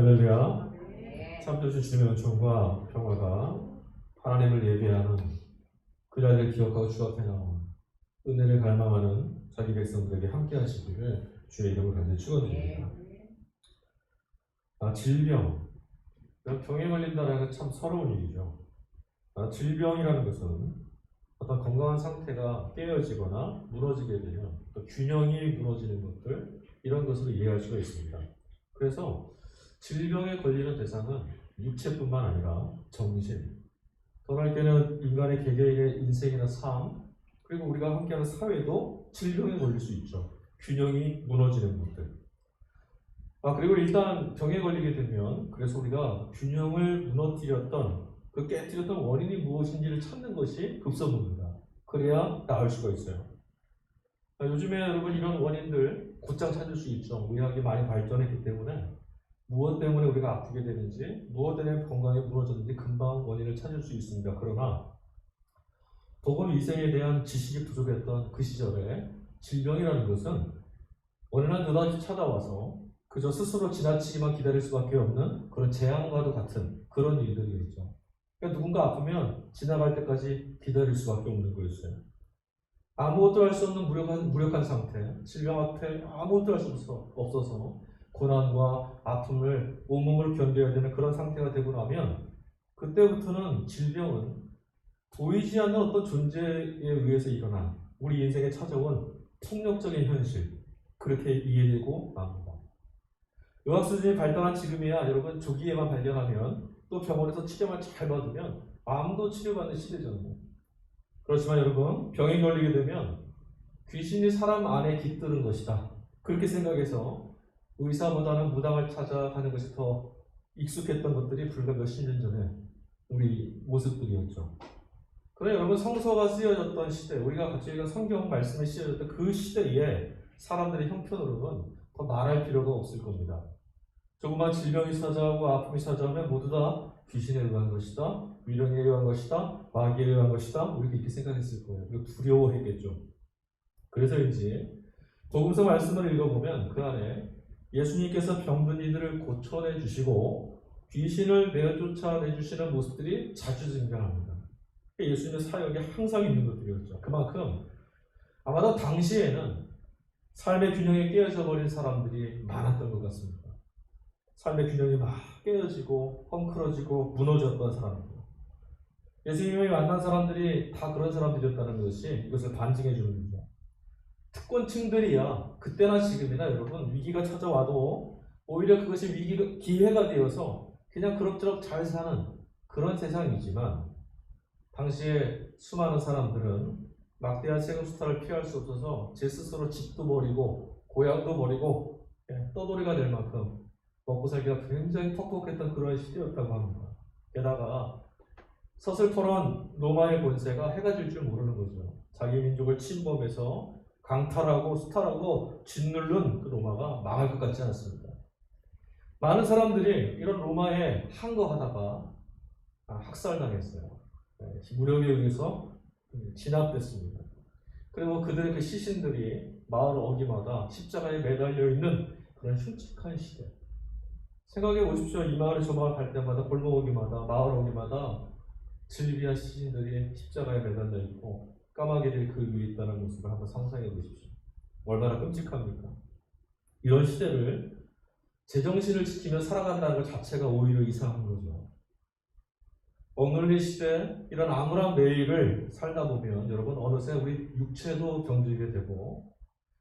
할렐루야. 참되신 주님의 은총과 평화가 하나님을 예배하는 그 자리를 기억하고 추억해 나온 은혜를 갈망하는 자기 백성들에게 함께 하시기를 주의 이름을 간절히 축원드립니다. 질병, 병에 걸린다는 건 참 서러운 일이죠. 질병이라는 것은 어떤 건강한 상태가 깨어지거나 무너지게 되면 또 균형이 무너지는 것들, 이런 것으로 이해할 수가 있습니다. 그래서 질병에 걸리는 대상은 육체뿐만 아니라 정신, 더 넓게는 인간의 개개인의 인생이나 삶, 그리고 우리가 함께하는 사회도 질병에 걸릴 수 있죠. 균형이 무너지는 것들. 그리고 일단 병에 걸리게 되면 그래서 우리가 균형을 무너뜨렸던 그 깨뜨렸던 원인이 무엇인지를 찾는 것이 급선무입니다. 그래야 나을 수가 있어요. 요즘에 여러분 이런 원인들 곧장 찾을 수 있죠. 의학이 많이 발전했기 때문에 무엇 때문에 우리가 아프게 되는지, 무엇 때문에 건강이 무너졌는지 금방 원인을 찾을 수 있습니다. 그러나 보건위생에 대한 지식이 부족했던 그 시절에 질병이라는 것은 어느 날 느닷없이 찾아와서 그저 스스로 지나치기만 기다릴 수밖에 없는 그런 재앙과도 같은 그런 일들이었죠. 그러니까 누군가 아프면 지나갈 때까지 기다릴 수밖에 없는 거였어요. 아무것도 할 수 없는 무력한 상태, 질병 앞에 아무것도 할 수 없어서 고난과 아픔을 온몸으로 견뎌야 되는 그런 상태가 되고 나면 그때부터는 질병은 보이지 않는 어떤 존재에 의해서 일어난 우리 인생에 찾아온 폭력적인 현실, 그렇게 이해되고 맙니다. 의학 수준이 발달한 지금이야 여러분 조기에만 발견하면 또 병원에서 치료만 잘 받으면 암도 치료받는 시대잖아요. 그렇지만 여러분 병에 걸리게 되면 귀신이 사람 안에 깃드는 것이다, 그렇게 생각해서 의사보다는 무당을 찾아가는 것이 더 익숙했던 것들이 불과 몇십 년 전에 우리 모습들이었죠. 그러나 여러분 성서가 쓰여졌던 시대, 우리가 같이 읽은 성경 말씀이 쓰여졌던 그 시대에 사람들의 형편으로는 더 말할 필요가 없을 겁니다. 조그만 질병이 찾아오고 아픔이 찾아오면 모두 다 귀신에 의한 것이다, 위령에 의한 것이다, 마귀에 의한 것이다, 우리가 이렇게 생각했을 거예요. 그리고 두려워했겠죠. 그래서인지 복음서 말씀을 읽어보면 그 안에 예수님께서 병든 이들을 고쳐내 주시고 귀신을 내어 쫓아내 주시는 모습들이 자주 등장합니다. 예수님의 사역이 항상 있는 것들이었죠. 그만큼 아마도 당시에는 삶의 균형이 깨어져 버린 사람들이 많았던 것 같습니다. 삶의 균형이 막 깨어지고 헝클어지고 무너졌던 사람들. 예수님이 만난 사람들이 다 그런 사람들이었다는 것이 이것을 반증해 주는 거죠. 특권층들이야 그때나 지금이나 여러분 위기가 찾아와도 오히려 그것이 기회가 되어서 그냥 그럭저럭 잘 사는 그런 세상이지만, 당시에 수많은 사람들은 막대한 세금 수탈을 피할 수 없어서 제 스스로 집도 버리고 고향도 버리고 떠돌이가 될 만큼 먹고 살기가 굉장히 퍽퍽했던 그런 시대였다고 합니다. 게다가 서슬퍼런 로마의 권세가 해가 질 줄 모르는 거죠. 자기 민족을 침범해서 강탈하고 수탈하고 짓누른 그 로마가 망할 것 같지 않습니다. 많은 사람들이 이런 로마에 항거하다가 학살당했어요. 무력에 의해서 진압됐습니다. 그리고 그들의 그 시신들이 마을 어귀마다 십자가에 매달려 있는 그런 흉측한 시대. 생각해 보십시오. 이 마을에 저 마을 갈 때마다 골목 어귀마다 마을 어귀마다 질비한 시신들이 십자가에 매달려 있고 까마귀들이 그 위에 있다는 모습을 한번 상상해 보십시오. 얼마나 끔찍합니까? 이런 시대를 제정신을 지키며 살아간다는 것 자체가 오히려 이상한 거죠. 오늘의 시대 이런 암울한 매일을 살다 보면 여러분 어느새 우리 육체도 병들게 되고,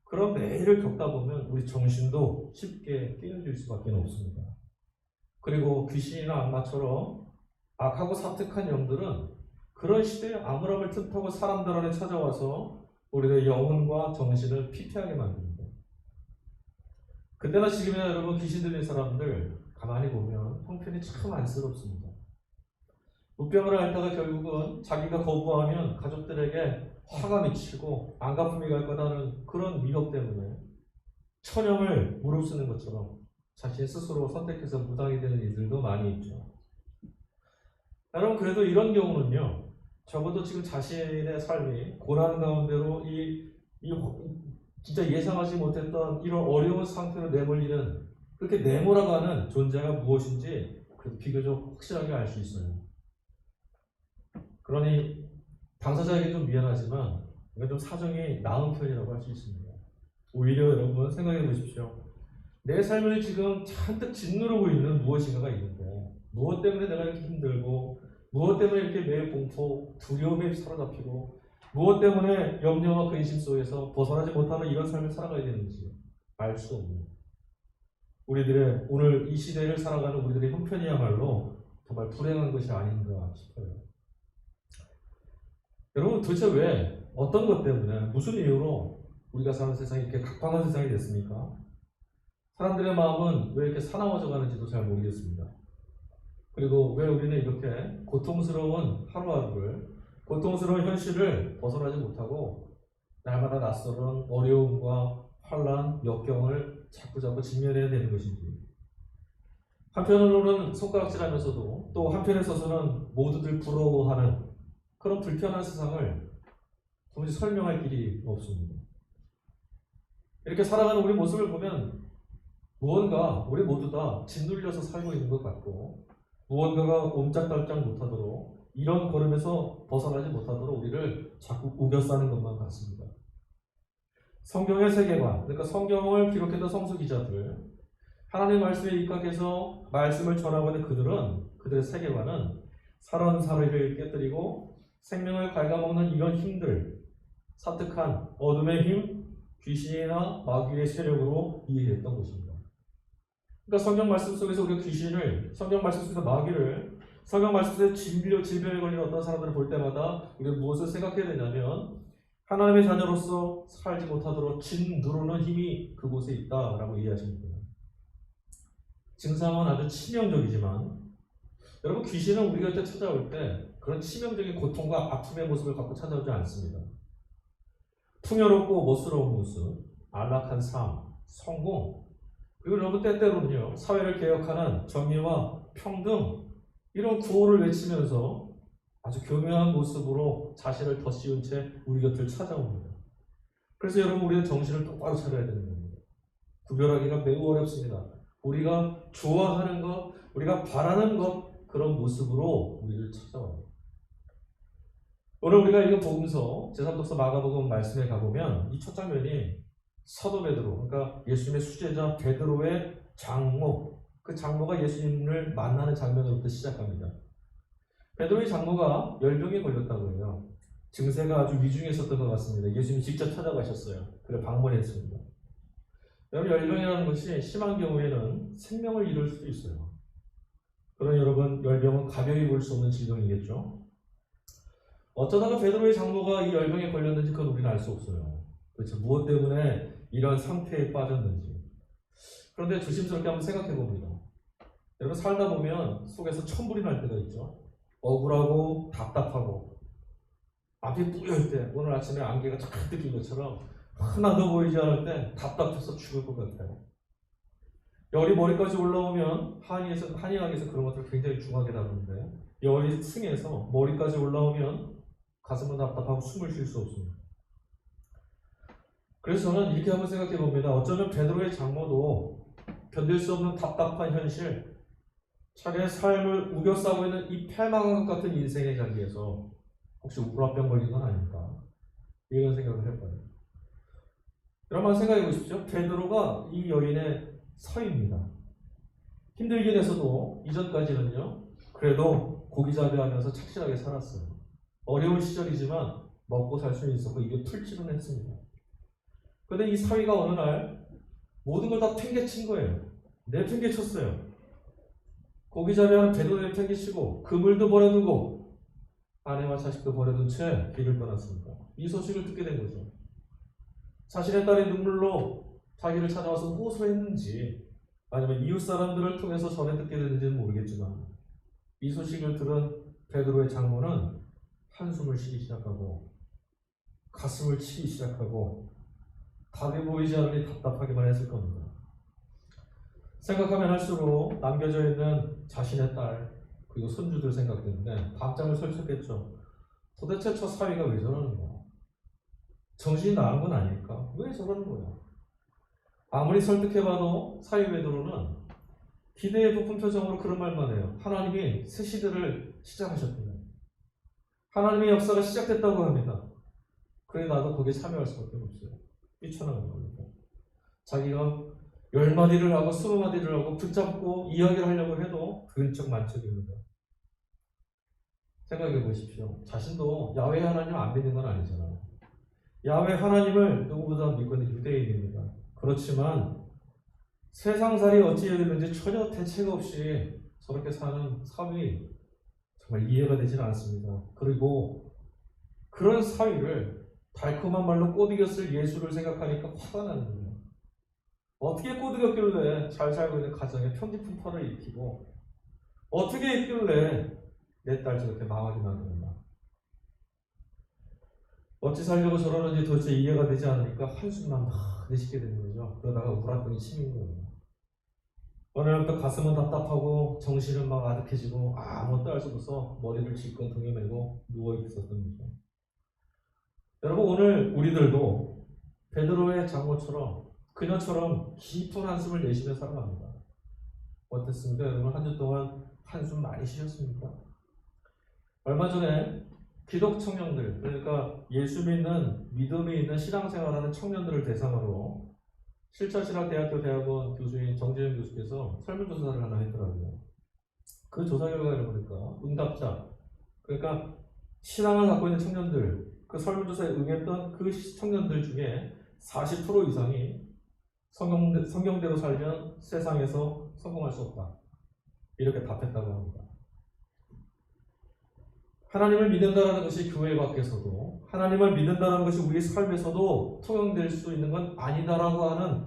그런 매일을 겪다 보면 우리 정신도 쉽게 깨어질 수밖에 없습니다. 그리고 귀신이나 악마처럼 악하고 사특한 영들은 그런 시대의 암울함을 틈타고 사람들 안에 찾아와서 우리의 영혼과 정신을 피폐하게 만듭니다. 그때나 지금이나 여러분 귀신 들린 사람들 가만히 보면 형편이 참 안쓰럽습니다. 우병을 앓다가 결국은 자기가 거부하면 가족들에게 화가 미치고 안갚음이 갈 거라는 그런 위협 때문에 천형을 무릅쓰는 것처럼 자신 스스로 선택해서 무당이 되는 일들도 많이 있죠. 여러분 그래도 이런 경우는요, 적어도 지금 자신의 삶이 고난 가운데로 진짜 예상하지 못했던 이런 어려운 상태로 내몰리는 그렇게 네모라고 하는 존재가 무엇인지 비교적 확실하게 알 수 있어요. 그러니 당사자에게 좀 미안하지만 이건 좀 사정이 나은 편이라고 할 수 있습니다. 오히려 여러분 생각해 보십시오. 내 삶을 지금 잔뜩 짓누르고 있는 무엇인가가 있는데 무엇 때문에 내가 이렇게 힘들고 무엇 때문에 이렇게 매일 공포, 두려움에 사로잡히고 무엇 때문에 염려와 근심 속에서 벗어나지 못하는 이런 삶을 살아가야 되는지 알 수 없는 우리들의 오늘 이 시대를 살아가는 우리들의 형편이야말로 정말 불행한 것이 아닌가 싶어요. 여러분 도대체 왜 어떤 것 때문에 무슨 이유로 우리가 사는 세상이 이렇게 각박한 세상이 됐습니까? 사람들의 마음은 왜 이렇게 사나워져 가는지도 잘 모르겠습니다. 그리고 왜 우리는 이렇게 고통스러운 하루하루를 고통스러운 현실을 벗어나지 못하고 날마다 낯설은 어려움과 환란, 역경을 자꾸자꾸 직면해야 되는 것인지 한편으로는 손가락질하면서도 또 한편에 서서는 모두들 부러워하는 그런 불편한 세상을 도무지 설명할 길이 없습니다. 이렇게 살아가는 우리 모습을 보면 무언가 우리 모두 다 짓눌려서 살고 있는 것 같고 무언가가 옴짝달짝 못하도록 이런 걸음에서 벗어나지 못하도록 우리를 자꾸 우겨싸는 것만 같습니다. 성경의 세계관, 그러니까 성경을 기록했던 성수 기자들, 하나님의 말씀에 입각해서 말씀을 전하고 있는 그들의 세계관은 살아온 사회를 깨뜨리고 생명을 갉아먹는 이런 힘들, 사특한 어둠의 힘, 귀신이나 마귀의 세력으로 이해했던 것입니다. 그러니까 성경 말씀 속에서 우리가 귀신을, 성경 말씀 속에서 마귀를, 성경 말씀 속에서 질병에 걸린 어떤 사람들을 볼 때마다 우리가 무엇을 생각해야 되냐면 하나님의 자녀로서 살지 못하도록 짓누르는 힘이 그곳에 있다라고 이해하시면 돼요. 증상은 아주 치명적이지만 여러분 귀신은 우리 곁에 찾아올 때 그런 치명적인 고통과 아픔의 모습을 갖고 찾아오지 않습니다. 풍요롭고 멋스러운 모습, 안락한 삶, 성공, 그리고 여러분 때때로는요 사회를 개혁하는 정의와 평등 이런 구호를 외치면서 아주 교묘한 모습으로 자신을 덧씌운 채 우리 곁을 찾아옵니다. 그래서 여러분 우리는 정신을 똑바로 차려야 되는 겁니다. 구별하기가 매우 어렵습니다. 우리가 좋아하는 것, 우리가 바라는 것 그런 모습으로 우리를 찾아와요. 오늘 우리가 읽은 복음서 제3독서 마가복음 말씀에 가보면 이 첫 장면이 사도 베드로, 그러니까 예수님의 수제자 베드로의 장모, 그 장모가 예수님을 만나는 장면으로부터 시작합니다. 베드로의 장모가 열병에 걸렸다고 해요. 증세가 아주 위중했었던 것 같습니다. 예수님이 직접 찾아가셨어요. 그래 방문했습니다. 여러분 열병이라는 것이 심한 경우에는 생명을 잃을 수도 있어요. 그런 여러분 열병은 가벼이 볼 수 없는 질병이겠죠. 어쩌다가 베드로의 장모가 이 열병에 걸렸는지 그건 우리는 알 수 없어요. 그렇죠. 무엇 때문에 이런 상태에 빠졌는지. 그런데 조심스럽게 한번 생각해 봅니다. 여러분 살다 보면 속에서 천불이 날 때가 있죠. 억울하고 답답하고 앞이 뿌연 때 오늘 아침에 안개가 쫙 뜯긴 것처럼 하나도 보이지 않을 때 답답해서 죽을 것 같아요. 열이 머리까지 올라오면 한의학에서 그런 것들을 굉장히 중하게 다루는데 열이 승해서 머리까지 올라오면 가슴은 답답하고 숨을 쉴 수 없습니다. 그래서 저는 이렇게 한번 생각해 봅니다. 어쩌면 베드로의 장모도 견딜 수 없는 답답한 현실, 자기의 삶을 우겨싸고 있는 이 패망한 것 같은 인생의 자리에서 혹시 우울증 걸린 건 아닐까? 이런 생각을 해봐요. 여러분 생각해 보십시오. 베드로가 이 여인의 서입니다. 힘들긴 해서도 이전까지는요. 그래도 고기잡이하면서 착실하게 살았어요. 어려운 시절이지만 먹고 살 수는 있었고 이게 풀칠은 했습니다. 그런데 이 사위가 어느 날 모든 걸 다 팽개친 거예요. 내팽개쳤어요. 고기잡이하는 베드로를 팽개치고 그물도 버려두고 아내와 자식도 버려둔 채 길을 떠났습니다. 이 소식을 듣게 된 거죠. 자신의 딸이 눈물로 자기를 찾아와서 호소했는지 아니면 이웃 사람들을 통해서 전해 듣게 됐는지는 모르겠지만 이 소식을 들은 베드로의 장모는 한숨을 쉬기 시작하고 가슴을 치기 시작하고 답이 보이지 않으니 답답하기만 했을 겁니다. 생각하면 할수록 남겨져 있는 자신의 딸 그리고 손주들 생각되는데 밤잠을 설쳤겠죠. 도대체 저 사위가 왜 저러는 거야? 정신이 나간 건 아닐까? 왜 저러는 거야? 아무리 설득해봐도 사도 베드로는 기대에 부푼 표정으로 그런 말만 해요. 하나님이 새 시대를 시작하셨구나. 하나님의 역사가 시작됐다고 합니다. 그래 나도 거기에 참여할 수밖에 없어요. 뛰쳐나간 겁니다. 자기가 10마디를 하고 20마디를 하고 붙잡고 이야기를 하려고 해도 근처 만척입니다. 생각해 보십시오. 자신도 야훼 하나님 안 믿는 건 아니잖아요. 야훼 하나님을 누구보다 믿고 있는 유대인입니다. 그렇지만 세상살이 어찌해야 되는지 전혀 대책 없이 저렇게 사는 사위 정말 이해가 되지는 않습니다. 그리고 그런 사위를 달콤한 말로 꼬드겼을 예수를 생각하니까 화가 나는 거예요. 어떻게 꼬드겼길래 잘 살고 있는 가정에 편지품팔을 일으키고 어떻게 했길래 내 딸 저렇게 망하게 만드는가. 어찌 살려고 저러는지 도대체 이해가 되지 않으니까 한숨만 막 내쉬게 되는 거죠. 그러다가 울었더니 치민 거예요. 어느 날부터 가슴은 답답하고 정신은 막 아득해지고 아무것도 할 수 없어서 머리를 질끈 등에 메고 누워있었던 거죠. 여러분 오늘 우리들도 베드로의 장모처럼 그녀처럼 깊은 한숨을 내쉬며 살아갑니다. 어땠습니까? 여러분 한 주 동안 한숨 많이 쉬셨습니까? 얼마 전에 기독 청년들, 그러니까 예수 믿는 믿음이 있는 신앙생활하는 청년들을 대상으로 실천신학대학교 대학원 교수인 정재현 교수께서 설문조사를 하나 했더라고요. 그 조사 결과를 보니까 응답자, 그러니까 신앙을 갖고 있는 청년들, 그 설문조사에 응했던 그 청년들 중에 40% 이상이 성경대로 살면 세상에서 성공할 수 없다. 이렇게 답했다고 합니다. 하나님을 믿는다는 것이 교회 밖에서도 하나님을 믿는다는 것이 우리 삶에서도 통용될 수 있는 건 아니다라고 하는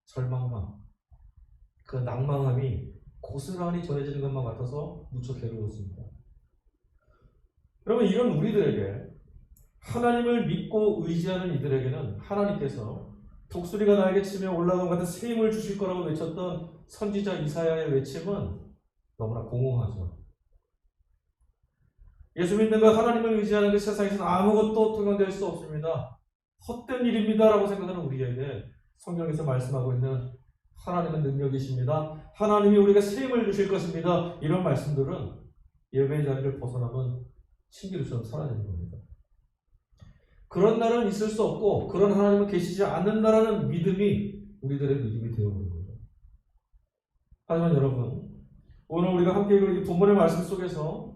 절망감, 그 낭망함이 고스란히 전해지는 것만 같아서 무척 괴로웠습니다. 여러분 이런 우리들에게 하나님을 믿고 의지하는 이들에게는 하나님께서 독수리가 나에게 치며 올라온 같은 새 힘을 주실 거라고 외쳤던 선지자 이사야의 외침은 너무나 공허하죠. 예수 믿는 것, 하나님을 의지하는 그 세상에서는 아무것도 통용될 수 없습니다. 헛된 일입니다 라고 생각하는 우리에게 성경에서 말씀하고 있는 하나님은 능력이십니다. 하나님이 우리가 새 힘을 주실 것입니다. 이런 말씀들은 예배의 자리를 벗어나면 신기루처럼 사라지는 겁니다. 그런 날은 있을 수 없고 그런 하나님은 계시지 않는다라는 믿음이 우리들의 믿음이 되어버린 거예요. 하지만 여러분 오늘 우리가 함께 읽은 이 본문의 말씀 속에서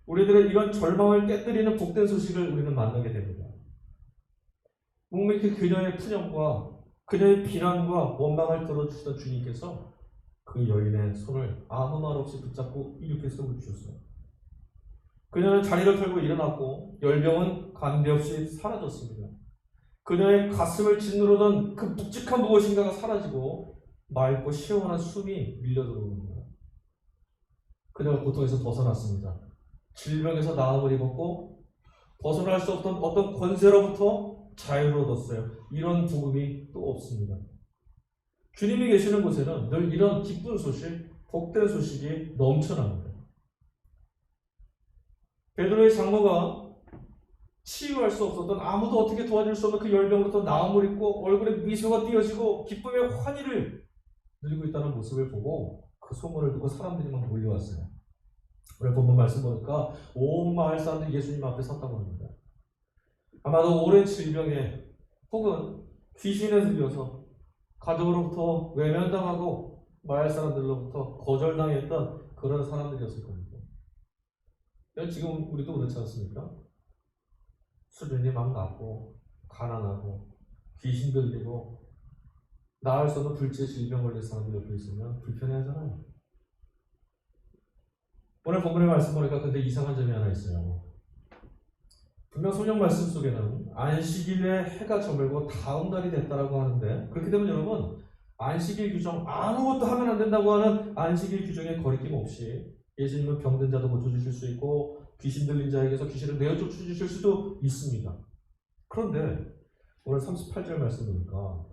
우리들의 이런 절망을 깨뜨리는 복된 소식을 우리는 만나게 됩니다. 묵묵히 그녀의 푸념과 그녀의 비난과 원망을 들어주시던 주님께서 그 여인의 손을 아무 말 없이 붙잡고 이렇게 세워주셨어요. 그녀는 자리를 털고 일어났고 열병은 관대없이 사라졌습니다. 그녀의 가슴을 짓누르던 그 묵직한 무엇인가가 사라지고 맑고 시원한 숨이 밀려들어옵니다. 그녀가 고통에서 벗어났습니다. 질병에서 나음을 입었고 벗어날 수 없던 어떤 권세로부터 자유를 얻었어요. 이런 복음이 또 없습니다. 주님이 계시는 곳에는 늘 이런 기쁜 소식, 복된 소식이 넘쳐납니다. 베드로의 장모가 치유할 수 없었던 아무도 어떻게 도와줄 수 없는 그 열병부터 나음을 입고 얼굴에 미소가 띄어지고 기쁨의 환희를 누리고 있다는 모습을 보고 그 소문을 듣고 사람들이 막 몰려왔어요. 오늘 본문 말씀 보니까 온 마을 사람들이 예수님 앞에 섰다고 합니다. 아마도 오랜 질병에 혹은 귀신에 들려서 가족으로부터 외면당하고 마을 사람들로부터 거절당했던 그런 사람들이었을 겁니다. 지금 우리도 그렇지 않습니까? 수준이 막 낮고 가난하고 귀신 들리고 나을 수 없는 불치의 질병 걸린 사람들 옆에 있으면 불편해하잖아요. 오늘 본문의 말씀 보니까 근데 이상한 점이 하나 있어요. 분명 성경 말씀 속에는 안식일에 해가 저물고 다음 날이 됐다라고 하는데 그렇게 되면 여러분 안식일 규정 아무것도 하면 안 된다고 하는 안식일 규정에 거리낌 없이 예수님은 병든 자도 고쳐주실 수 있고 귀신 들린 자에게서 귀신을 내어쫓으실 수도 있습니다. 그런데 오늘 38절 말씀 보니까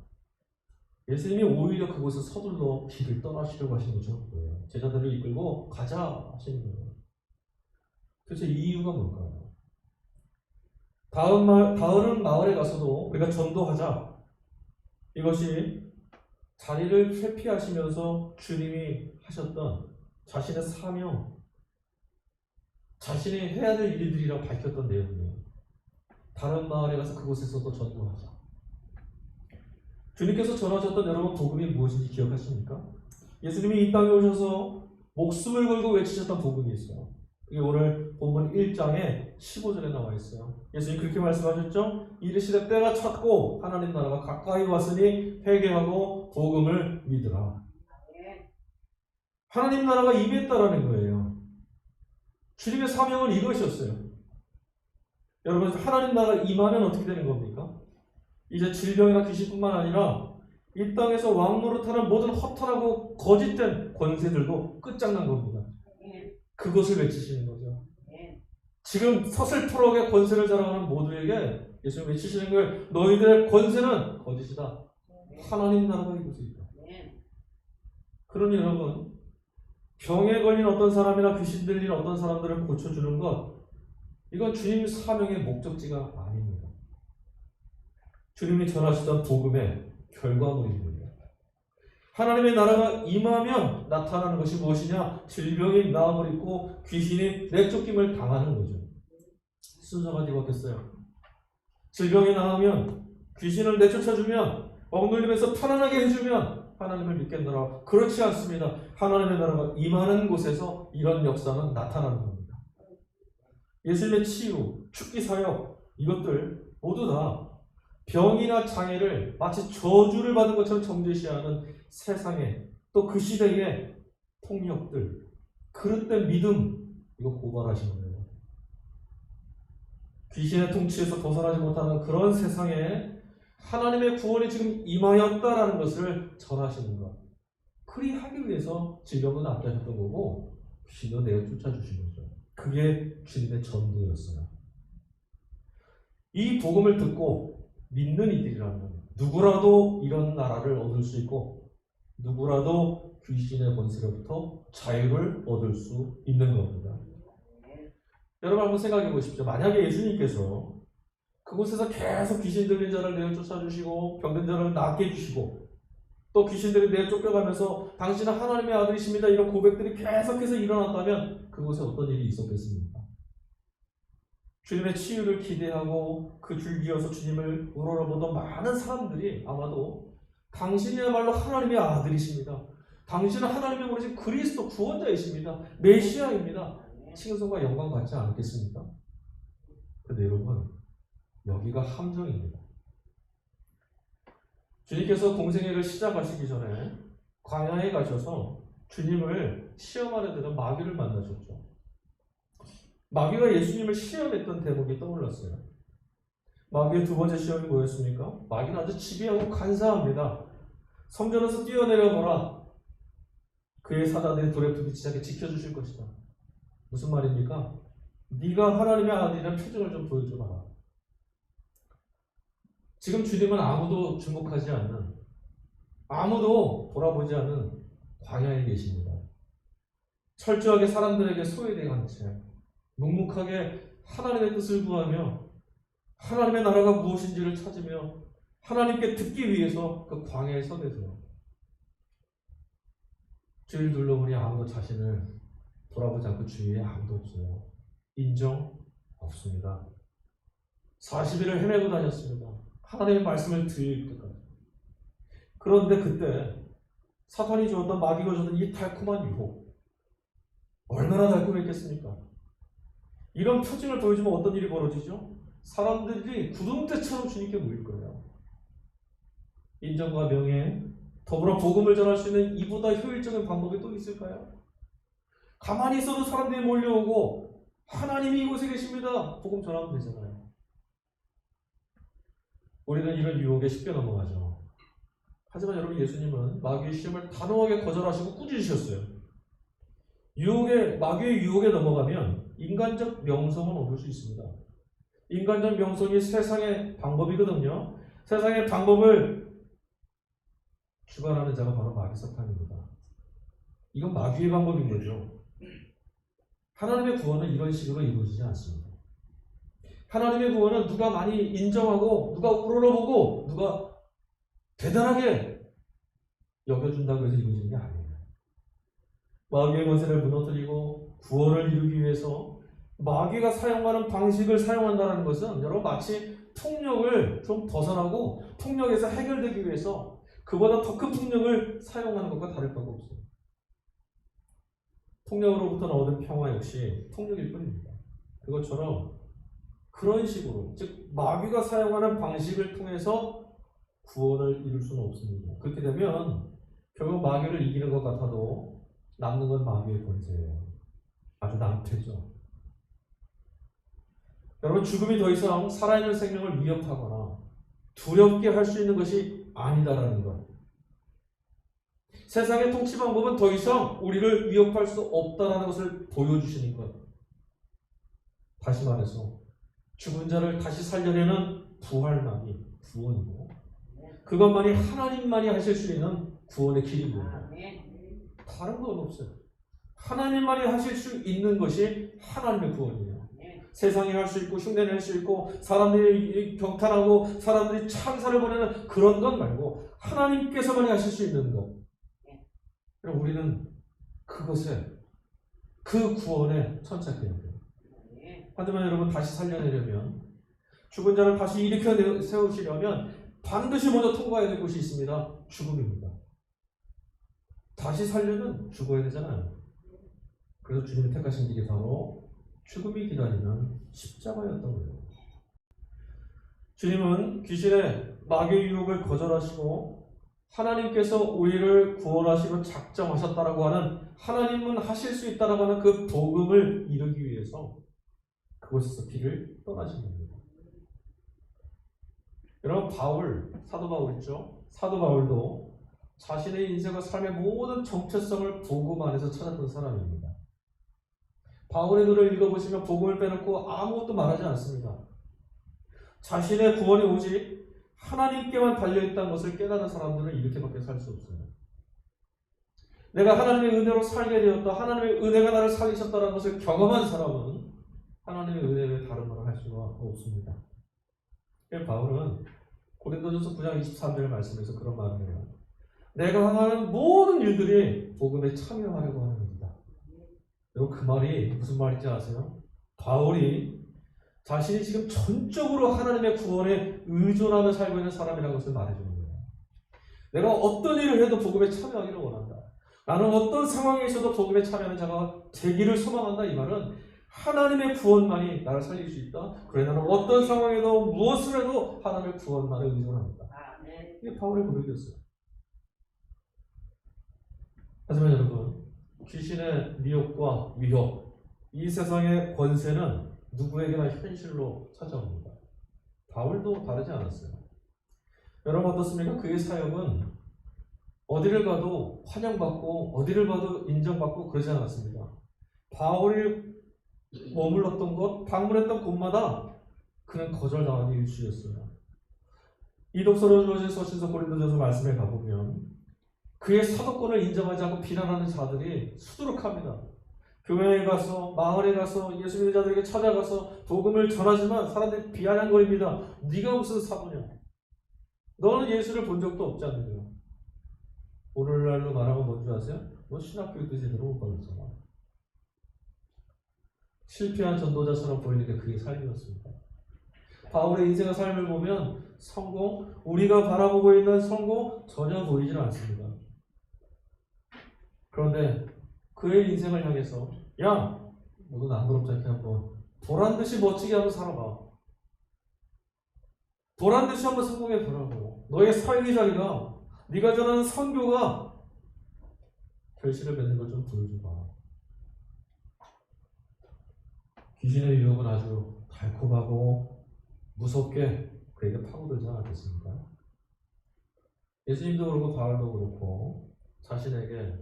예수님이 오히려 그곳을 서둘러 길을 떠나시려고 하시는 것처럼 보여요. 제자들을 이끌고 가자 하시는 거예요. 도대체 이 이유가 뭘까요? 다른 마을에 가서도 우리가 전도하자. 이것이 자리를 회피하시면서 주님이 하셨던 자신의 사명, 자신이 해야 될 일들이라고 밝혔던 내용이에요. 다른 마을에 가서 그곳에서도 전도하자. 주님께서 전하셨던 여러분 복음이 무엇인지 기억하십니까? 예수님이 이 땅에 오셔서 목숨을 걸고 외치셨던 복음이 있어요. 그게 오늘 본문 1장에 15절에 나와 있어요. 예수님 그렇게 말씀하셨죠? 이르시되 때가 찼고 하나님 나라가 가까이 왔으니 회개하고 복음을 믿으라. 하나님 나라가 임했다라는 거예요. 주님의 사명은 이것이었어요. 여러분, 하나님 나라가 임하면 어떻게 되는 겁니까? 이제 질병이나 귀신뿐만 아니라 이 땅에서 왕노릇하는 모든 허탄하고 거짓된 권세들도 끝장난 겁니다. 그것을 외치시는 거죠. 지금 서슬프하게 권세를 자랑하는 모두에게 예수님 외치시는 거예요. 너희들의 권세는 거짓이다. 하나님 나라가 이곳에 있다. 그러니 여러분, 병에 걸린 어떤 사람이나 귀신 들린 어떤 사람들을 고쳐주는 것, 이건 주님 사명의 목적지가 아닙니다. 주님이 전하시던 복음의 결과물입니다. 하나님의 나라가 임하면 나타나는 것이 무엇이냐? 질병이 나음을 입고 귀신이 내쫓김을 당하는 거죠. 순서가 뒤바뀌었어요. 질병이 나으면, 귀신을 내쫓아주면, 억눌림에서 편안하게 해주면 하나님을 믿겠노라. 그렇지 않습니다. 하나님의 나라가 임하는 곳에서 이런 역사는 나타나는 겁니다. 예수님의 치유, 축기 사역, 이것들 모두 다 병이나 장애를 마치 저주를 받은 것처럼 정죄시하는 세상에, 또 그 시대의 폭력들, 그릇된 믿음, 이거 고발하시는 거예요. 귀신의 통치에서 벗어나지 못하는 그런 세상에 하나님의 구원이 지금 임하였다라는 것을 전하시는 것. 그리하기 위해서 질병도 낫게 하셨던 거고 귀신도 내어 쫓아주신 거죠. 그게 주님의 전도였어요. 이 복음을 듣고 믿는 이들이라면 누구라도 이런 나라를 얻을 수 있고 누구라도 귀신의 권세로부터 자유를 얻을 수 있는 겁니다. 여러분 한번 생각해 보십시오. 만약에 예수님께서 그곳에서 계속 귀신 들린 자를 내어 쫓아주시고 병든 자를 낫게 해주시고 또 귀신들이 내어 쫓겨가면서 당신은 하나님의 아들이십니다 이런 고백들이 계속해서 일어났다면 그곳에 어떤 일이 있었겠습니까? 주님의 치유를 기대하고 그 줄기어서 주님을 우러러보던 많은 사람들이 아마도 당신이야말로 하나님의 아들이십니다. 당신은 하나님의 오로지 그리스도 구원자이십니다. 메시아입니다. 칭송과 영광 받지 않겠습니까? 그런데 여러분, 여기가 함정입니다. 주님께서 공생애를 시작하시기 전에 광야에 가셔서 주님을 시험하려 드는 마귀를 만나셨죠. 마귀가 예수님을 시험했던 대목이 떠올랐어요. 마귀의 두 번째 시험이 뭐였습니까? 마귀는 아주 지배하고 간사합니다. 성전에서 뛰어내려 보라. 그의 사자들이 돌에 부딪히지 않게 지켜주실 것이다. 무슨 말입니까? 네가 하나님의 아들이라는 표정을 좀 보여줘봐라. 지금 주님은 아무도 주목하지 않는, 아무도 돌아보지 않는 광야에 계십니다. 철저하게 사람들에게 소외된 채 묵묵하게 하나님의 뜻을 구하며 하나님의 나라가 무엇인지를 찾으며 하나님께 듣기 위해서 그 광야에 서 계세요. 주위를 둘러보니 아무도 자신을 돌아보지 않고 주위에 아무도 없어요. 인정 없습니다. 40일을 헤매고 다녔습니다. 하나님의 말씀을 들을 때까지. 그런데 그때 사탄이 주었던, 마귀가 주었던 이 달콤한 유혹, 얼마나 달콤했겠습니까? 이런 표징을 보여주면 어떤 일이 벌어지죠? 사람들이 구름대처럼 주님께 모일 거예요. 인정과 명예, 더불어 복음을 전할 수 있는 이보다 효율적인 방법이 또 있을까요? 가만히 있어도 사람들이 몰려오고 하나님이 이곳에 계십니다. 복음 전하면 되잖아요. 우리는 이런 유혹에 쉽게 넘어가죠. 하지만 여러분, 예수님은 마귀의 시험을 단호하게 거절하시고 꾸짖으셨어요. 마귀의 유혹에 넘어가면 인간적 명성은 얻을 수 있습니다. 인간적 명성이 세상의 방법이거든요. 세상의 방법을 주관하는 자가 바로 마귀 사탄입니다. 이건 마귀의 방법인 거죠. 하나님의 구원은 이런 식으로 이루어지지 않습니다. 하나님의 구원은 누가 많이 인정하고 누가 우러러보고 누가 대단하게 여겨준다고 해서 이루어지는 게 아니에요. 마귀의 권세를 무너뜨리고 구원을 이루기 위해서 마귀가 사용하는 방식을 사용한다는 것은 여러분 마치 폭력을 좀 벗어나고 폭력에서 해결되기 위해서 그보다 더 큰 폭력을 사용하는 것과 다를 바가 없어요. 폭력으로부터 얻은 평화 역시 폭력일 뿐입니다. 그것처럼 그런 식으로 즉 마귀가 사용하는 방식을 통해서 구원을 이룰 수는 없습니다. 그렇게 되면 결국 마귀를 이기는 것 같아도 남는 건 마귀의 권세예요. 아주 낭패죠. 여러분 죽음이 더 이상 살아있는 생명을 위협하거나 두렵게 할 수 있는 것이 아니다라는 것. 세상의 통치 방법은 더 이상 우리를 위협할 수 없다라는 것을 보여주시는 것. 다시 말해서 죽은 자를 다시 살려내는 부활만이 구원이고 그것만이 하나님만이 하실 수 있는 구원의 길이고요. 다른 건 없어요. 하나님만이 하실 수 있는 것이 하나님의 구원이에요. 세상이 할 수 있고 흉내낼 수 있고 사람들이 경탄하고 사람들이 찬사를 보내는 그런 것 말고 하나님께서만이 하실 수 있는 것. 그럼 우리는 그것에 그 구원에 천착해야 돼요. 하지만 여러분 다시 살려내려면 죽은 자를 다시 일으켜 세우시려면 반드시 먼저 통과해야 될 것이 있습니다. 죽음입니다. 다시 살려면 죽어야 되잖아요. 그래서 주님이 택하신 길이 바로 죽음이 기다리는 십자가였던 거예요. 주님은 귀신의 마귀의 유혹을 거절하시고 하나님께서 우리를 구원하시고 작정하셨다라고 하는 하나님은 하실 수 있다라고 하는 그 복음을 이루기 위해서 그곳에서 길을 떠나신 겁니다. 여러분 사도 바울 있죠? 사도 바울도 자신의 인생과 삶의 모든 정체성을 복음 안에서 찾았던 사람입니다. 바울의 글을 읽어보시면 복음을 빼놓고 아무것도 말하지 않습니다. 자신의 구원이 오직 하나님께만 달려있다는 것을 깨달은 사람들은 이렇게밖에 살 수 없어요. 내가 하나님의 은혜로 살게 되었다. 하나님의 은혜가 나를 살리셨다는 것을 경험한 사람은 하나님의 은혜 외에 다른 말을 할 수가 없습니다. 바울은 고린도전서 9장 23절 말씀에서 그런 말을 해요. 내가 하는 모든 일들이 복음에 참여하려고 하는 겁니다. 여러분 그 말이 무슨 말인지 아세요? 바울이 자신이 지금 전적으로 하나님의 구원에 의존하며 살고 있는 사람이라는 것을 말해주는 거예요. 내가 어떤 일을 해도 복음에 참여하기를 원한다. 나는 어떤 상황에 있어도 복음에 참여하는 자가 되기를 소망한다. 이 말은 하나님의 구원만이 나를 살릴 수 있다. 그래 나는 어떤 상황에도 무엇을 해도 하나님의 구원만을 의존합니다. 이게 바울의 고백이었어요. 하지만 여러분 귀신의 미혹과 위협 이 세상의 권세는 누구에게나 현실로 찾아옵니다. 바울도 다르지 않았어요. 여러분 어떻습니까? 그의 사역은 어디를 가도 환영받고 어디를 가도 인정받고 그러지 않았습니다. 바울이 머물렀던 곳, 방문했던 곳마다 그는 거절당하는 일주였어요. 이 독서로 주어진 서신서 고린도전서 말씀에 가보면 그의 사도권을 인정하지 않고 비난하는 자들이 수두룩합니다. 교회에 가서 마을에 가서 예수 믿는 자들에게 찾아가서 복음을 전하지만 사람들이 비아냥거립니다. 네가 무슨 사도냐? 너는 예수를 본 적도 없지 않느냐? 오늘날로 말하면 뭔지 아세요? 너 신학교육도 제대로 못 받았잖아. 실패한 전도자처럼 보이는 게 그의 삶이었습니다. 바울의 인생의 삶을 보면 성공, 우리가 바라보고 있는 성공 전혀 보이질 않습니다. 그런데 그의 인생을 향해서 야, 너도 남부럽지 않게 한번 보란듯이 멋지게 한번 살아봐. 보란듯이 한번 성공해 보라고. 너의 사역의 자리가 네가 전하는 선교가 결실을 맺는 걸 좀 보여줘봐. 귀신의 유혹은 아주 달콤하고 무섭게 그에게 파고들지 않았겠습니까? 예수님도 그렇고 바울도 그렇고 자신에게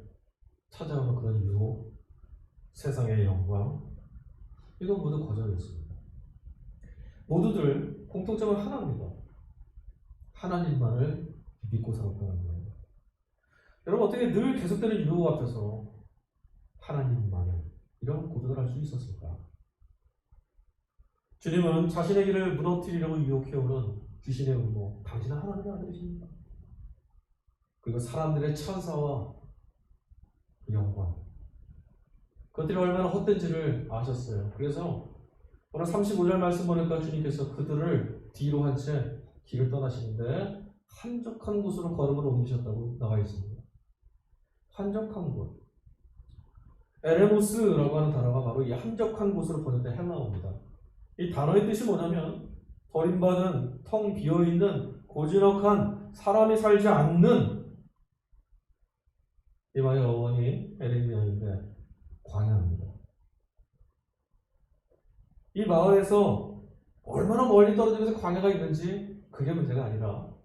찾아오는 그런 유혹, 세상의 영광 이건 모두 거절했습니다. 모두들 공통점은 하나입니다. 하나님만을 믿고 살았다는 거예요. 여러분 어떻게 늘 계속되는 유혹 앞에서 하나님만을 이런 고백을 할 수 있었을까? 주님은 자신의 길을 무너뜨리려고 유혹해오는 귀신의 음모, 당신은 하나님의 아들이십니다. 그리고 사람들의 천사와 영광, 그것들이 얼마나 헛된지를 아셨어요. 그래서 오늘 35절 말씀 보니까 주님께서 그들을 뒤로 한 채 길을 떠나시는데 한적한 곳으로 걸음을 옮기셨다고 나와 있습니다. 한적한 곳. 에레모스라고 하는 단어가 바로 이 한적한 곳으로 번역된 헬라어입니다. 이 단어의 뜻이 뭐냐면 버림받은 텅 비어있는 고즈넉한 사람이 살지 않는 이 말의 어원이 에레미야인데 광야입니다. 이 마을에서 얼마나 멀리 떨어지면서 광야가 있는지 그게 문제가 아니라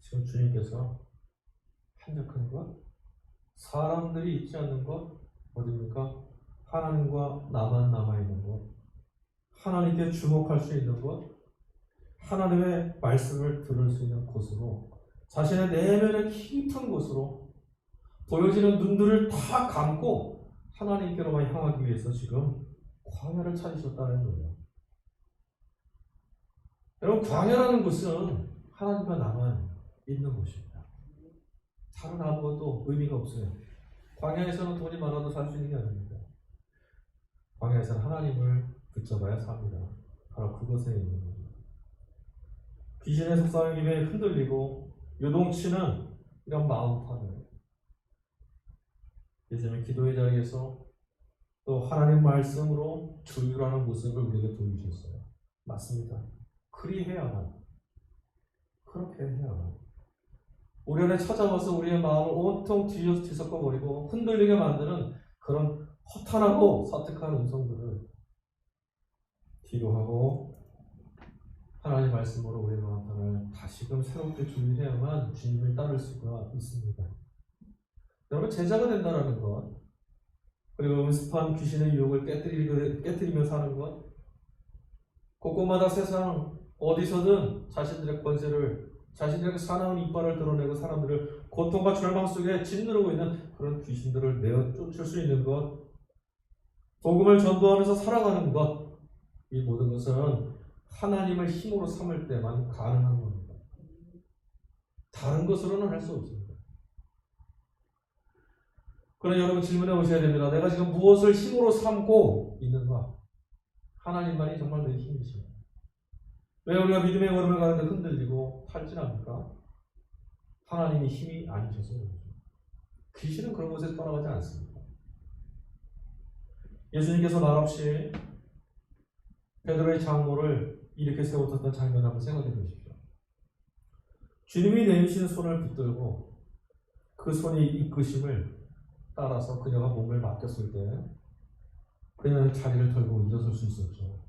지금 주님께서 한적한 것, 사람들이 있지 않는 것, 어디입니까? 하나님과 나만 남아있는 것, 하나님께 주목할 수 있는 것, 하나님의 말씀을 들을 수 있는 곳으로, 자신의 내면의 깊은 곳으로 보여지는 눈들을 다 감고 하나님께로만 향하기 위해서 지금 광야를 찾으셨다는 거예요. 여러분, 광야라는 곳은 하나님과 나만 있는 곳입니다. 다른 아무것도 의미가 없어요. 광야에서는 돈이 많아도 살 수 있는 게 아닙니다. 광야에서는 하나님을 붙잡아야 삽니다. 바로 그곳에 있는 거죠. 귀신의 속삭임에 흔들리고 요동치는 이런 마음판을 예전에 기도의 자리에서 또 하나님 말씀으로 주유하는 모습을 우리에게 보여주셨어요. 맞습니다. 그리해야만, 그렇게 해야만 우리 안에 찾아와서 우리의 마음을 온통 뒤섞어버리고 흔들리게 만드는 그런 허탄하고 사특한 음성들을 뒤로 하고 하나님의 말씀으로 우리의 마음판을 다시금 새롭게 주의해야만 주님을 따를 수가 있습니다. 여러분, 제자가 된다는 것, 그리고 음습한 귀신의 유혹을 깨뜨리며 사는 것, 곳곳마다 세상 어디서든 자신들의 권세를, 자신들의 사나운 이빨을 드러내고 사람들을 고통과 절망 속에 짓누르고 있는 그런 귀신들을 내어 쫓을 수 있는 것, 복음을 전도하면서 살아가는 것, 이 모든 것은 하나님을 힘으로 삼을 때만 가능한 겁니다. 다른 것으로는 할 수 없습니다. 그러나 여러분, 질문해 보셔야 됩니다. 내가 지금 무엇을 힘으로 삼고 있는가? 하나님만이 정말 내 힘이십니다. 왜 우리가 믿음의 걸음을 가는데 흔들리고 탈진합니까? 하나님이 힘이 아니셔서 그렇죠. 귀신은 그런 곳에 떠나가지 않습니다. 예수님께서 말없이 베드로의 장모를 이렇게 세웠던 장면을 한번 생각해 보십시오. 주님이 내미신 손을 붙들고 그 손이 이끄심을 따라서 그녀가 몸을 맡겼을 때 그녀는 자리를 털고 일어설 수 있었죠.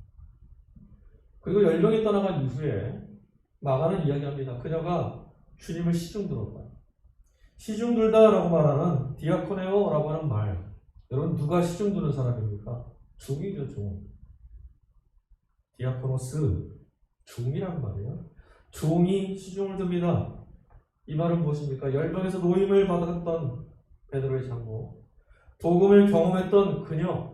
그리고 열병이 떠나간 이후에 마가는 이야기합니다. 그녀가 주님을 시중들었다. 시중들다라고 말하는 디아코네오라고 하는 말. 여러분, 누가 시중드는 사람입니까? 종이죠, 종. 디아코노스, 종이란 말이에요. 종이 시중을 듭니다. 이 말은 무엇입니까? 열병에서 노임을 받았던 베드로의 장모, 복음을 경험했던 그녀,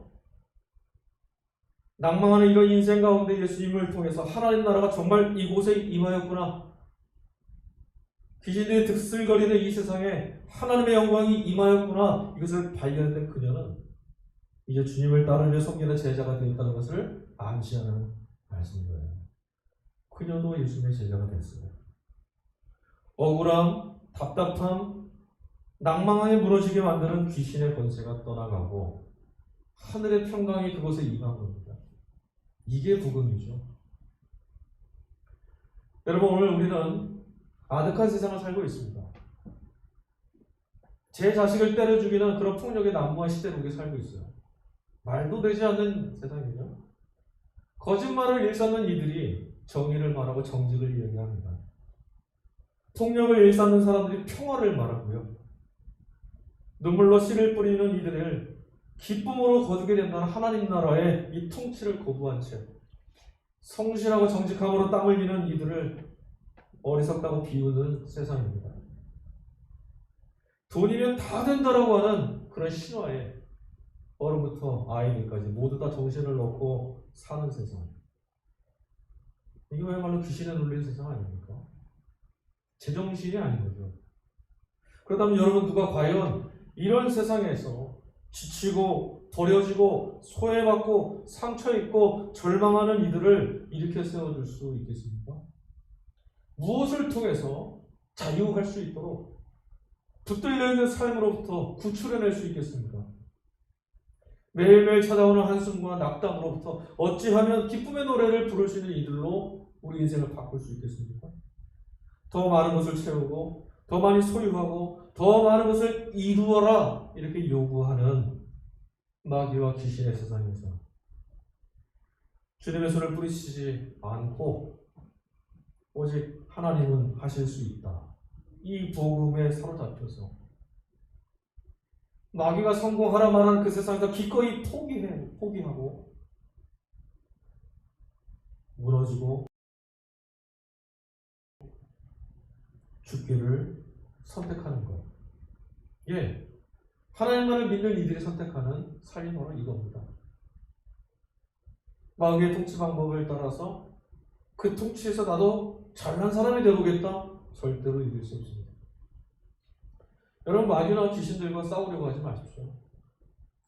낭망하는 이런 인생 가운데 예수님을 통해서 하나님 나라가 정말 이곳에 임하였구나. 귀신들이 득슬거리는 이 세상에 하나님의 영광이 임하였구나. 이것을 발견했던 그녀는 이제 주님을 따르며 섬기는 제자가 되었다는 것을 암시하는 말씀이에요. 그녀도 예수님의 제자가 됐어요. 억울함, 답답함, 낭망하게 무너지게 만드는 귀신의 권세가 떠나가고 하늘의 평강이 그곳에 임한 겁니다. 이게 복음이죠. 여러분, 오늘 우리는 아득한 세상을 살고 있습니다. 제 자식을 때려 죽이는 그런 폭력의 난무한 시대로 우리가 살고 있어요. 말도 되지 않는 세상이죠. 거짓말을 일삼는 이들이 정의를 말하고 정직을 이야기합니다. 폭력을 일삼는 사람들이 평화를 말하고요. 눈물로 씨를 뿌리는 이들을 기쁨으로 거두게 된다는 하나님 나라의 이 통치를 거부한 채 성실하고 정직함으로 땀 흘리는 이들을 어리석다고 비우는 세상입니다. 돈이면 다 된다라고 하는 그런 신화에 어른부터 아이들까지 모두 다 정신을 놓고 사는 세상. 이게 왜말로 귀신에 눌린 세상 아닙니까? 제정신이 아닌 거죠. 그렇다면 여러분, 누가 과연 이런 세상에서 지치고 버려지고 소외받고 상처 입고 절망하는 이들을 일으켜 세워줄 수 있겠습니까? 무엇을 통해서 자유할 수 있도록 붙들려 있는 삶으로부터 구출해낼 수 있겠습니까? 매일매일 찾아오는 한숨과 낙담으로부터 어찌하면 기쁨의 노래를 부를 수 있는 이들로 우리 인생을 바꿀 수 있겠습니까? 더 많은 것을 채우고 더 많이 소유하고 더 많은 것을 이루어라 이렇게 요구하는 마귀와 귀신의 세상에서 주님의 손을 뿌리치지 않고 오직 하나님은 하실 수 있다. 이 복음에 사로잡혀서 마귀가 성공하라 말하는 그 세상에서 기꺼이 포기하고 무너지고 죽기를 선택하는 것. 예, 하나님만을 믿는 이들이 선택하는 삶이 바로 이겁니다. 마귀의 통치 방법을 따라서 그 통치에서 나도 잘난 사람이 되어보겠다? 절대로 이길 수 없습니다. 여러분, 마귀나 귀신들과 싸우려고 하지 마십시오.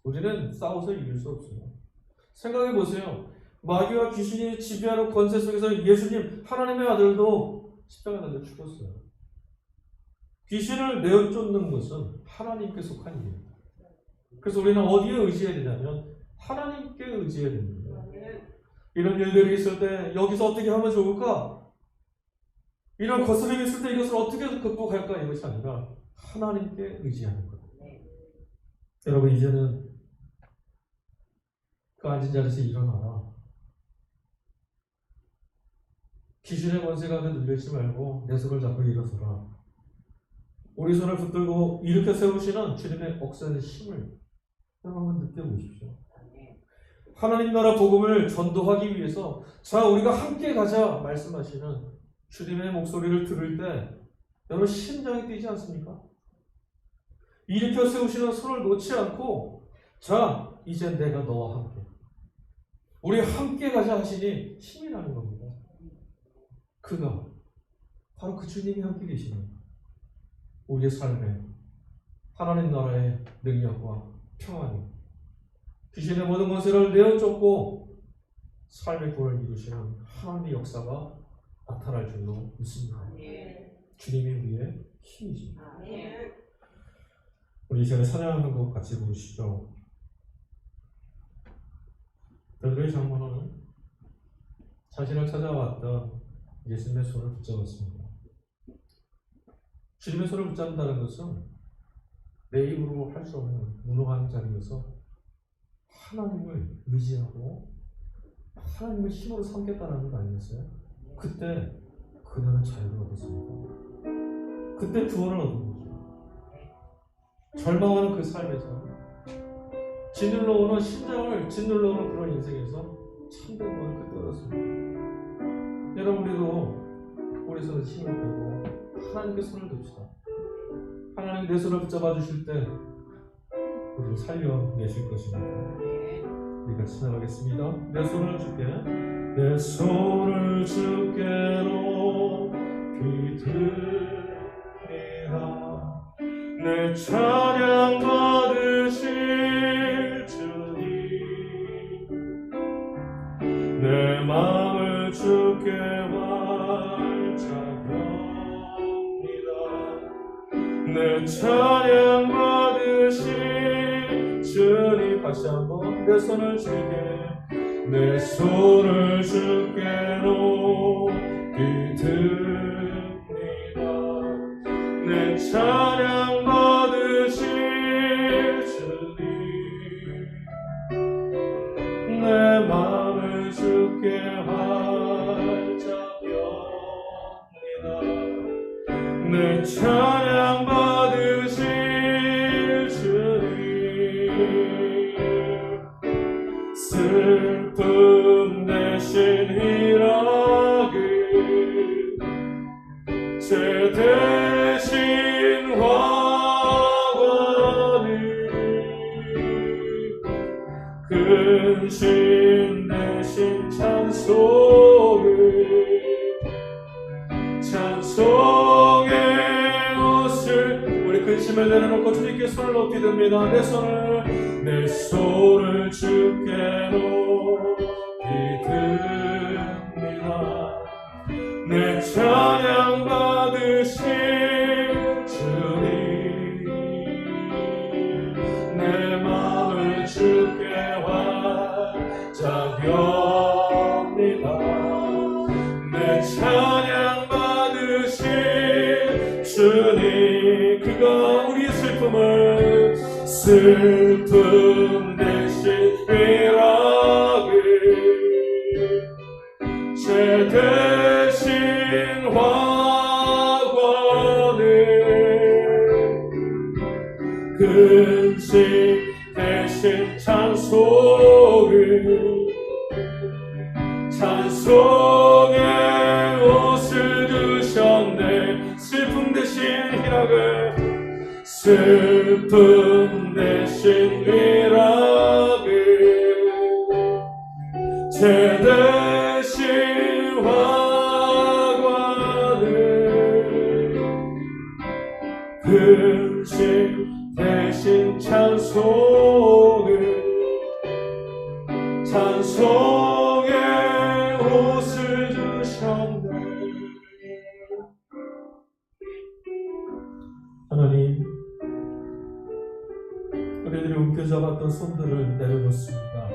우리는 싸워서 이길 수 없어요. 생각해 보세요. 마귀와 귀신이 지배하는 권세 속에서 예수님, 하나님의 아들도 십자가에 달려 죽었어요. 귀신을 내어 쫓는 것은 하나님께 속한 일입니다. 그래서 우리는 어디에 의지해야 되냐면 하나님께 의지해야 됩니다. 이런 일들이 있을 때 여기서 어떻게 하면 좋을까? 이런 거스름이 있을 때 이것을 어떻게 극복할까? 이것이 아니라 하나님께 의지하는 것. 여러분, 이제는 그 앉은 자리에서 일어나라. 귀신의 권세 가운데 눌려있지 말고 내 손을 잡고 일어서라. 우리 손을 붙들고 일으켜 세우시는 주님의 억센 힘을 여러분 느껴보십시오. 하나님 나라 복음을 전도하기 위해서 자, 우리가 함께 가자 말씀하시는 주님의 목소리를 들을 때 여러분 심장이 뛰지 않습니까? 일으켜 세우시는 손을 놓지 않고 자, 이제 내가 너와 함께 우리 함께 가자 하시니 힘이 나는 겁니다. 그가 바로 그 주님이 함께 계시는 우리의 삶에 하나님 나라의 능력과 평안이 귀신의 모든 권세를 내어쫓고 삶의 구원을 이루시는 하나님의 역사가 나타날 줄로 믿습니다. 주님이 우리의 힘이십니다. 우리 이 시간에 찬양하는 것 같이 부르시죠. 베드로의 장모는 자신을 찾아왔던 예수님의 손을 붙잡았습니다. 주님의 손을 붙잡는다는 것은 내 힘으로 할 수 없는 무능한 자리에서 하나님을 의지하고 하나님을 힘으로 삼겠다는 것 아니었어요? 그때 그녀는 자유를 얻었습니다. 그때 구원을 얻은 거죠. 절망하는 그 삶에서 짓눌러 오는 심장을 짓눌러 오는 그런 인생에서 참된 구원을 그때 얻었습니다. 여러분, 우리도 우리 손에 힘을 빼고 하나님께 손을 듭시다. 하나님 내 손을 붙잡아 주실 때 우리를 살려내실 것입니다. 우리 같이 찬양하겠습니다. 내 손을 주께, 내 손을 주께 높이 드리라. 내 찬양 받으실 주님, 내 마음을 주께 활짝 엽니다. 내 찬양 받으실 주님, 다시 한번 내 손을 주께, 내 손을 주께 높이 듭니다. 내 찬양 받으실 주님, 내 마음을 주께 활짝 엽니다. 내 찬양 받으실 주님, 슬픔 대신 희락을, 죄 대신 화관을, 근심 대신 찬송을, 찬송의 옷을, 우리 짐을 내려놓고 주님께 손을 높이 듭니다. 내 손을 주께 높이 듭니다. 내 찬양 받으신 주님, 내 마음을 주께 활짝엽니다. 내 찬양 받으신 주님, 그가 우리의 슬픔 대신 위락을, 죄 대신 화관을, 근심 대신 찬송의 옷을 주셨네. 슬픔 대신 희락을, 슬픔 대신 위락을, 죄 대신 화관을, 근심 대신 찬송의 옷을 주셨네. 하나님, 우리들이 움켜잡았던 손들을 내려놓습니다.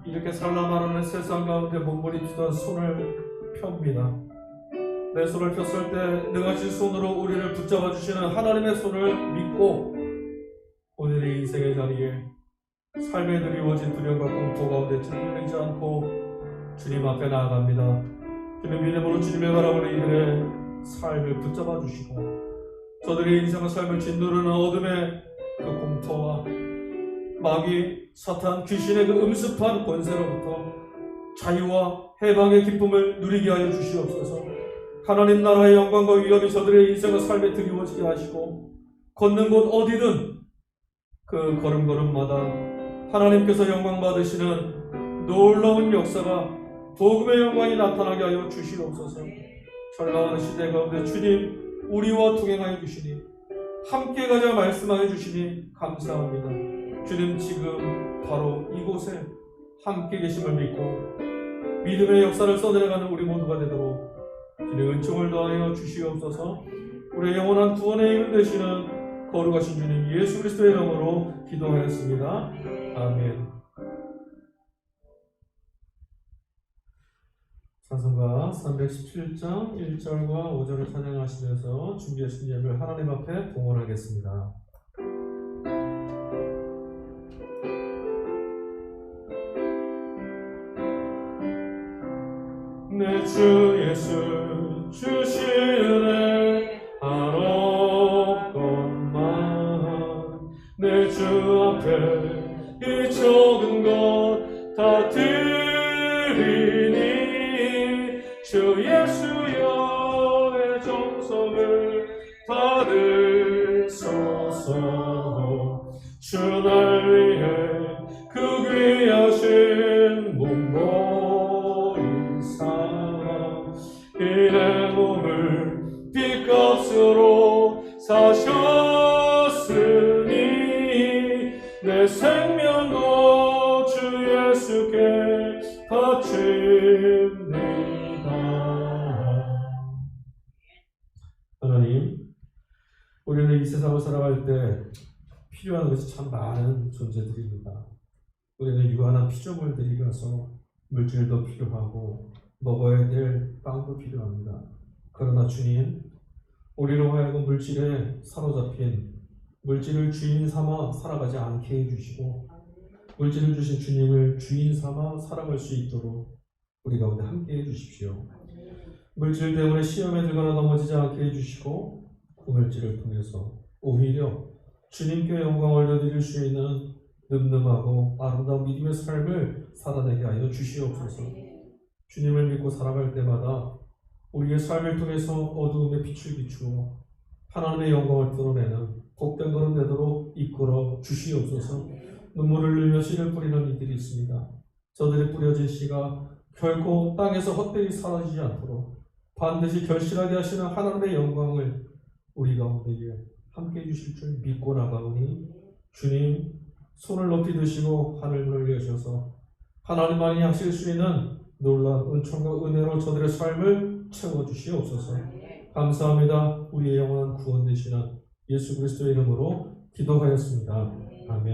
이렇게 살라마라는 세상 가운데 몸부림치던 손을 펴옵니다. 내 손을 폈을 때 능하신 손으로 우리를 붙잡아 주시는 하나님의 손을 믿고 오늘의 인생의 자리에 삶에 드리워진 두려움과 공포 가운데 흔들리지 않고 주님 앞에 나아갑니다. 주님 믿음으로 주님의 바라보는 이들의 삶을 붙잡아 주시고 저들의 인생과 삶을 짓누르는 어둠의 그 공포와 마귀, 사탄, 귀신의 그 음습한 권세로부터 자유와 해방의 기쁨을 누리게 하여 주시옵소서. 하나님 나라의 영광과 위엄이 저들의 인생과 삶에 드리워지게 하시고 걷는 곳 어디든 그 걸음걸음마다 하나님께서 영광 받으시는 놀라운 역사가 복음의 영광이 나타나게 하여 주시옵소서. 절망하는 시대 가운데 주님 우리와 동행하여 주시니 함께 가자 말씀하여 주시니 감사합니다. 주님 지금 바로 이곳에 함께 계심을 믿고 믿음의 역사를 써내려가는 우리 모두가 되도록 주님 은총을 더하여 주시옵소서. 우리의 영원한 구원의 이름 되시는 거룩하신 주님 예수 그리스도의 이름으로 기도하였습니다. 아멘. 찬송가 317장 1절과 5절을 찬양하시면서 준비하신 예배를 하나님 앞에 봉헌하겠습니다. 내 주 예수 주신 은혜 한없건만 내 주 앞에 이 적은 것 다 드리니 주 예수여의 정성을 받으소서. 주 날 위해 그 귀하신 몸버린 사 이 내 몸을 핏값으로 사셨으니 내 생명도 주 예수께 바칩니다. 하나님, 우리는 이 세상을 살아갈 때 필요한 것이 참 많은 존재들입니다. 우리는 유한한 피조물들이라서 물질도 필요하고 먹어야 될 빵도 필요합니다. 그러나 주님, 우리로 하여금 물질에 사로잡힌 물질을 주인 삼아 살아가지 않게 해주시고 물질을 주신 주님을 주인 삼아 살아갈 수 있도록 우리 가운데 함께 해주십시오. 물질 때문에 시험에 들거나 넘어지지 않게 해주시고 그 물질을 통해서 오히려 주님께 영광을 올려드릴 수 있는 늠름하고 아름다운 믿음의 삶을 살아내게 하여 주시옵소서. 주님을 믿고 살아갈 때마다 우리의 삶을 통해서 어두움의 빛을 비추어 하나님의 영광을 드러내는 복된 걸음 되도록 이끌어 주시옵소서. 눈물을 흘리며 씨를 뿌리는 이들이 있습니다. 저들의 뿌려진 씨가 결코 땅에서 헛되이 사라지지 않도록 반드시 결실하게 하시는 하나님의 영광을 우리 가운데 함께 해주실 줄 믿고 나가오니 주님 손을 높이 드시고 하늘문을 여셔서 하나님만이 하실 수 있는 놀라운 은총과 은혜로 저들의 삶을 채워주시옵소서. 감사합니다. 우리의 영원한 구원 되시는 예수 그리스도의 이름으로 기도하였습니다. 아멘.